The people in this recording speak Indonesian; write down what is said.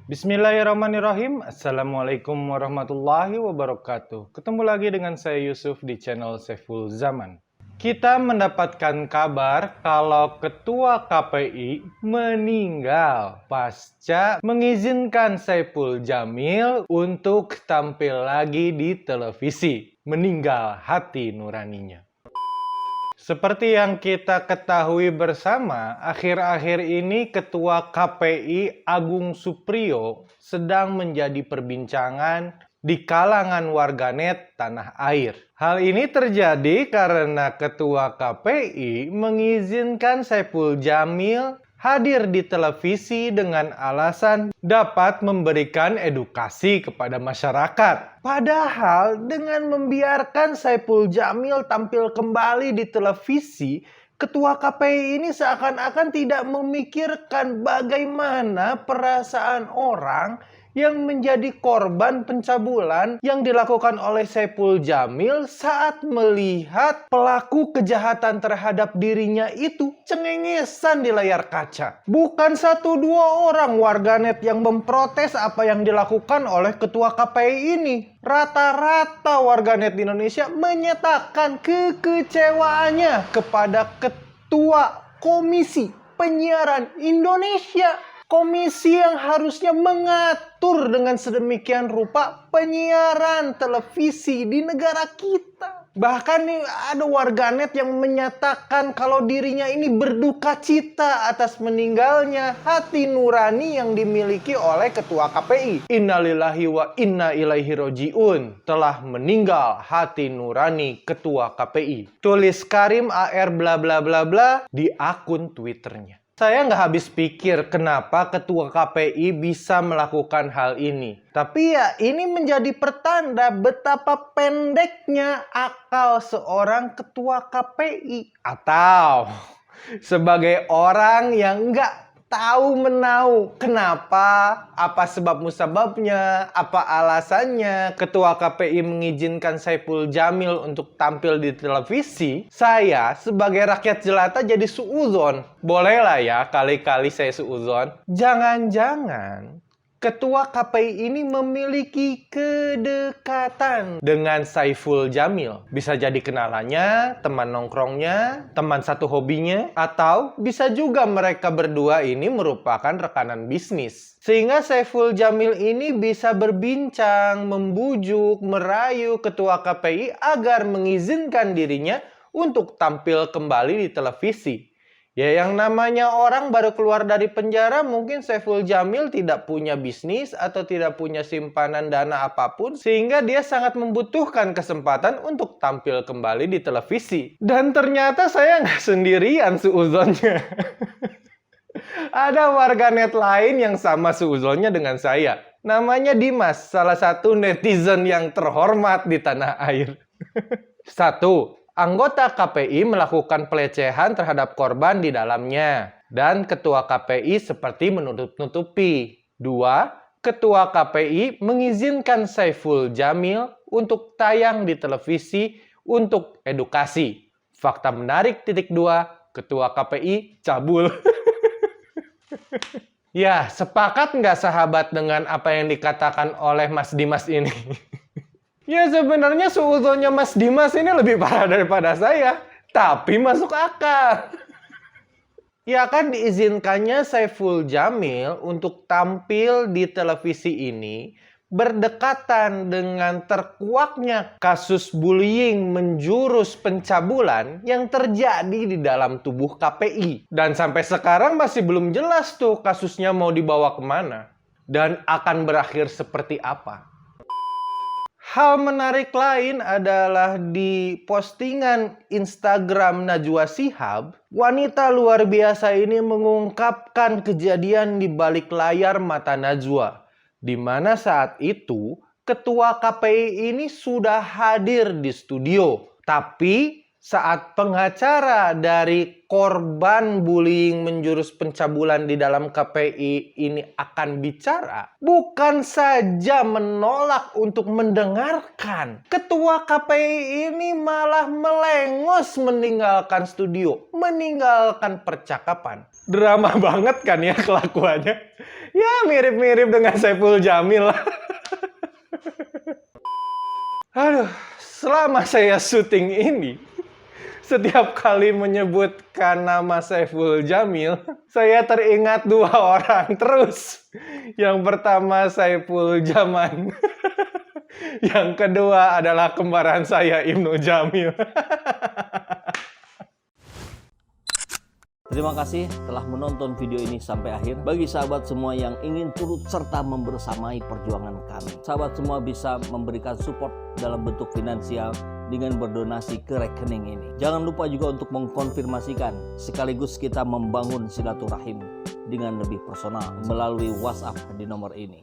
Bismillahirrahmanirrahim. Assalamualaikum warahmatullahi wabarakatuh. Ketemu lagi dengan saya Yusuf di channel Saiful Zaman. Kita mendapatkan kabar kalau Ketua KPI meninggal pasca mengizinkan Saiful Djamil untuk tampil lagi di televisi. Meninggal hati nuraninya. Seperti yang kita ketahui bersama, akhir-akhir ini Ketua KPI Agung Suppriyo sedang menjadi perbincangan di kalangan warganet tanah air. Hal ini terjadi karena Ketua KPI mengizinkan Saiful Djamil hadir di televisi dengan alasan dapat memberikan edukasi kepada masyarakat. Padahal dengan membiarkan Saiful Djamil tampil kembali di televisi, Ketua KPI ini seakan-akan tidak memikirkan bagaimana perasaan orang yang menjadi korban pencabulan yang dilakukan oleh Saiful Djamil saat melihat pelaku kejahatan terhadap dirinya itu cengengesan di layar kaca. Bukan satu dua orang warganet yang memprotes apa yang dilakukan oleh Ketua KPI ini. Rata-rata warganet di Indonesia menyatakan kekecewaannya kepada Ketua Komisi Penyiaran Indonesia. Komisi yang harusnya mengatur dengan sedemikian rupa penyiaran televisi di negara kita. Bahkan nih ada warganet yang menyatakan kalau dirinya ini berduka cita atas meninggalnya hati nurani yang dimiliki oleh Ketua KPI. Innalillahi wa inna ilaihi roji'un. Telah meninggal hati nurani Ketua KPI. Tulis Karim AR bla bla bla bla di akun Twitternya. Saya nggak habis pikir kenapa Ketua KPI bisa melakukan hal ini. Tapi ya ini menjadi pertanda betapa pendeknya akal seorang Ketua KPI. Atau sebagai orang yang nggak tahu menau kenapa, apa sebab musababnya, apa alasannya Ketua KPI mengizinkan Saiful Djamil untuk tampil di televisi. Saya sebagai rakyat jelata jadi suudzon. Bolehlah ya kali-kali saya suudzon. Jangan-jangan Ketua KPI ini memiliki kedekatan dengan Saiful Djamil. Bisa jadi kenalannya, teman nongkrongnya, teman satu hobinya, atau bisa juga mereka berdua ini merupakan rekanan bisnis. Sehingga Saiful Djamil ini bisa berbincang, membujuk, merayu Ketua KPI agar mengizinkan dirinya untuk tampil kembali di televisi. Ya yang namanya orang baru keluar dari penjara, mungkin Saiful Djamil tidak punya bisnis atau tidak punya simpanan dana apapun, sehingga dia sangat membutuhkan kesempatan untuk tampil kembali di televisi. Dan ternyata saya nggak sendirian suudzonnya. Ada warganet lain yang sama suudzonnya dengan saya. Namanya Dimas, salah satu netizen yang terhormat di tanah air. 1. Anggota KPI melakukan pelecehan terhadap korban di dalamnya. Dan Ketua KPI seperti menutup-nutupi. 2. Ketua KPI mengizinkan Saiful Djamil untuk tayang di televisi untuk edukasi. Fakta menarik titik 2. Ketua KPI cabul. Ya, sepakat nggak sahabat dengan apa yang dikatakan oleh Mas Dimas ini? Ya sebenarnya suudzonnya Mas Dimas ini lebih parah daripada saya. Tapi masuk akal. Ya kan diizinkannya Saiful Djamil untuk tampil di televisi ini berdekatan dengan terkuaknya kasus bullying menjurus pencabulan yang terjadi di dalam tubuh KPI. Dan sampai sekarang masih belum jelas tuh kasusnya mau dibawa kemana. Dan akan berakhir seperti apa. Hal menarik lain adalah di postingan Instagram Najwa Shihab, wanita luar biasa ini mengungkapkan kejadian di balik layar mata Najwa, di mana saat itu Ketua KPI ini sudah hadir di studio. Tapi saat pengacara dari korban bullying menjurus pencabulan di dalam KPI ini akan bicara, bukan saja menolak untuk mendengarkan, Ketua KPI ini malah melengos meninggalkan studio, meninggalkan percakapan. Drama banget kan ya kelakuannya. Ya, mirip-mirip dengan Saiful Jamil lah. Aduh, selama saya syuting ini, setiap kali menyebutkan nama Saiful Jamil, saya teringat dua orang terus. Yang pertama Saiful Jaman. Yang kedua adalah kembaran saya Ibnu Jamil. Terima kasih telah menonton video ini sampai akhir. Bagi sahabat semua yang ingin turut serta membersamai perjuangan kami, sahabat semua bisa memberikan support dalam bentuk finansial dengan berdonasi ke rekening ini. Jangan lupa juga untuk mengkonfirmasikan sekaligus kita membangun silaturahim dengan lebih personal melalui WhatsApp di nomor ini.